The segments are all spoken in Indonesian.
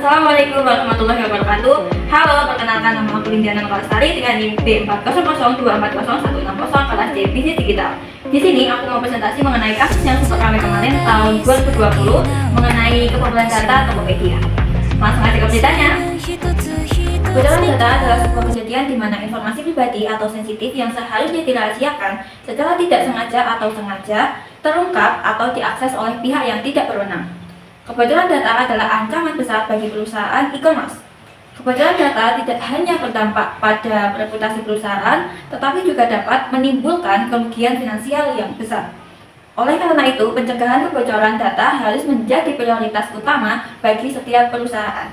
Assalamualaikum warahmatollahi wabarakatuh. Halo, perkenalkan nama aku Lindiana Lestari dengan NIM B4002401660 kelas C Bisnis Digital. Di sini aku mau presentasi mengenai kasus yang sempat ramai kemarin tahun 2020 mengenai kebobolan data Tokopedia. Langsung aja ke beritanya. Kebocoran data adalah sebuah kejadian di mana informasi pribadi atau sensitif yang seharusnya dirahasiakan secara tidak sengaja atau sengaja terungkap atau diakses oleh pihak yang tidak berwenang. Kebocoran data adalah ancaman besar bagi perusahaan e-commerce. Kebocoran data tidak hanya berdampak pada reputasi perusahaan, tetapi juga dapat menimbulkan kerugian finansial yang besar. Oleh karena itu, pencegahan kebocoran data harus menjadi prioritas utama bagi setiap perusahaan.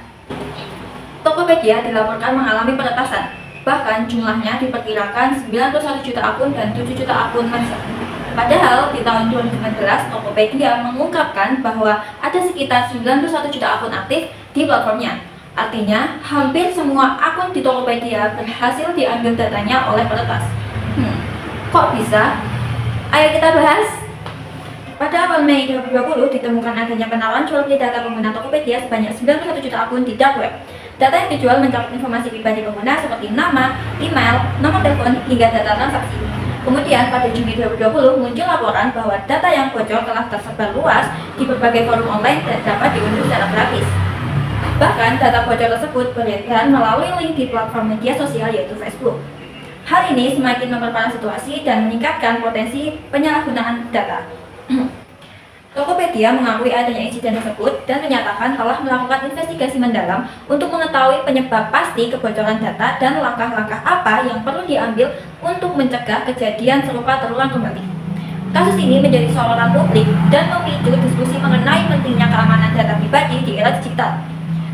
Tokopedia dilaporkan mengalami peretasan, bahkan jumlahnya diperkirakan 91 juta akun dan 7 juta akun mensah. Padahal di tahun 2019, Tokopedia mengungkapkan bahwa ada sekitar 91 juta akun aktif di platformnya. Artinya, hampir semua akun di Tokopedia berhasil diambil datanya oleh peretas. Kok bisa? Ayo kita bahas. Pada awal Mei 2020 ditemukan adanya penawaran jual beli data pengguna Tokopedia sebanyak 91 juta akun di dark web. Data yang dijual mencakup informasi pribadi pengguna seperti nama, email, nomor telepon, hingga data transaksi. Kemudian pada Juni 2020 muncul laporan bahwa data yang bocor telah tersebar luas di berbagai forum online dan dapat diunduh secara gratis. Bahkan data bocor tersebut beredar melalui link di platform media sosial yaitu Facebook. Hal ini semakin memperparah situasi dan meningkatkan potensi penyalahgunaan data. Tokopedia mengakui adanya insiden tersebut dan menyatakan telah melakukan investigasi mendalam untuk mengetahui penyebab pasti kebocoran data dan langkah-langkah apa yang perlu diambil untuk mencegah kejadian serupa terulang kembali. Kasus ini menjadi sorotan publik dan memicu diskusi mengenai pentingnya keamanan data pribadi di era digital.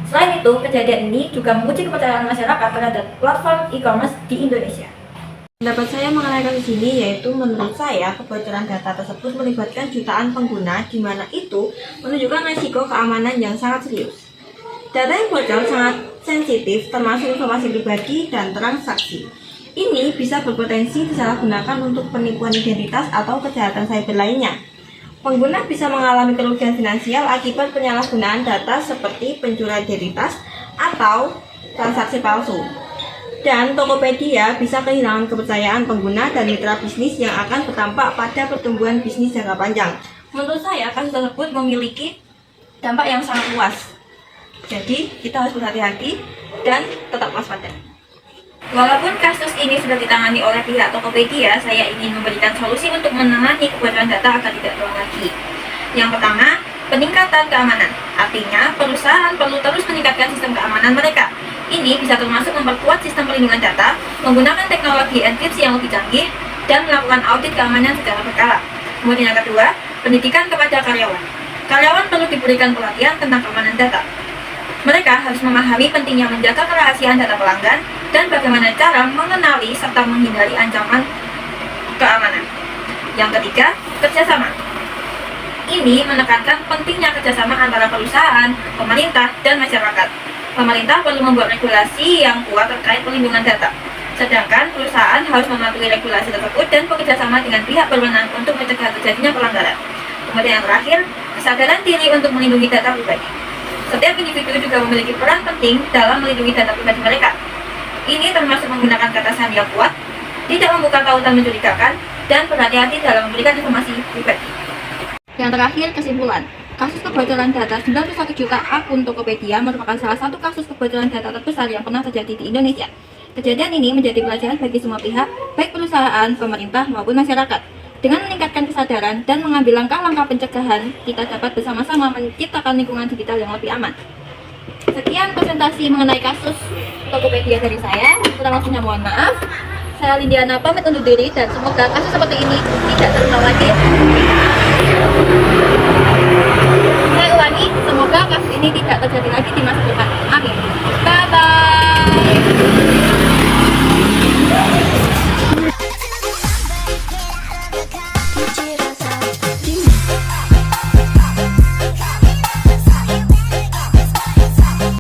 Selain itu, kejadian ini juga menguji kepercayaan masyarakat terhadap platform e-commerce di Indonesia. Pendapat saya mengenai kasus ini yaitu menurut saya kebocoran data tersebut melibatkan jutaan pengguna di mana itu menunjukkan risiko keamanan yang sangat serius. Data yang bocor sangat sensitif termasuk informasi pribadi dan transaksi. Ini bisa berpotensi disalahgunakan untuk penipuan identitas atau kejahatan cyber lainnya. Pengguna bisa mengalami kerugian finansial akibat penyalahgunaan data seperti pencurian identitas atau transaksi palsu. Dan Tokopedia bisa kehilangan kepercayaan pengguna dan mitra bisnis yang akan berdampak pada pertumbuhan bisnis jangka panjang. Menurut saya, kasus tersebut memiliki dampak yang sangat luas. Jadi, kita harus berhati-hati dan tetap waspada. Walaupun kasus ini sudah ditangani oleh pihak Tokopedia, saya ingin memberikan solusi untuk menangani kebocoran data agar tidak terulang lagi. Yang pertama, peningkatan keamanan. Artinya, perusahaan perlu terus meningkatkan sistem keamanan mereka. Ini bisa termasuk memperkuat sistem perlindungan data, menggunakan teknologi enkripsi yang lebih canggih, dan melakukan audit keamanan secara berkala. Kemudian yang kedua, pendidikan kepada karyawan. Karyawan perlu diberikan pelatihan tentang keamanan data. Mereka harus memahami pentingnya menjaga kerahasiaan data pelanggan dan bagaimana cara mengenali serta menghindari ancaman keamanan. Yang ketiga, kerjasama. Ini menekankan pentingnya kerjasama antara perusahaan, pemerintah, dan masyarakat. Pemerintah perlu membuat regulasi yang kuat terkait perlindungan data. Sedangkan perusahaan harus mematuhi regulasi tersebut dan bekerjasama dengan pihak berwenang untuk mencegah terjadinya pelanggaran. Kemudian yang terakhir, kesadaran diri untuk melindungi data pribadi. Setiap individu juga memiliki peran penting dalam melindungi data pribadi mereka. Ini termasuk menggunakan kata sandi yang kuat, tidak membuka tautan mencurigakan, dan berhati-hati dalam memberikan informasi pribadi. Yang terakhir, kesimpulan. Kasus kebocoran data 91 juta akun Tokopedia merupakan salah satu kasus kebocoran data terbesar yang pernah terjadi di Indonesia. Kejadian ini menjadi pelajaran bagi semua pihak, baik perusahaan, pemerintah, maupun masyarakat. Dengan meningkatkan kesadaran dan mengambil langkah-langkah pencegahan, kita dapat bersama-sama menciptakan lingkungan digital yang lebih aman. Sekian presentasi mengenai kasus Tokopedia dari saya. Kurang lebihnya mohon maaf. Saya Lindiana pamit undur diri dan semoga kasus seperti ini tidak terulang lagi. Saya ulangi, semoga kasus ini tidak terjadi lagi di masa depan. Amin. Bye-bye.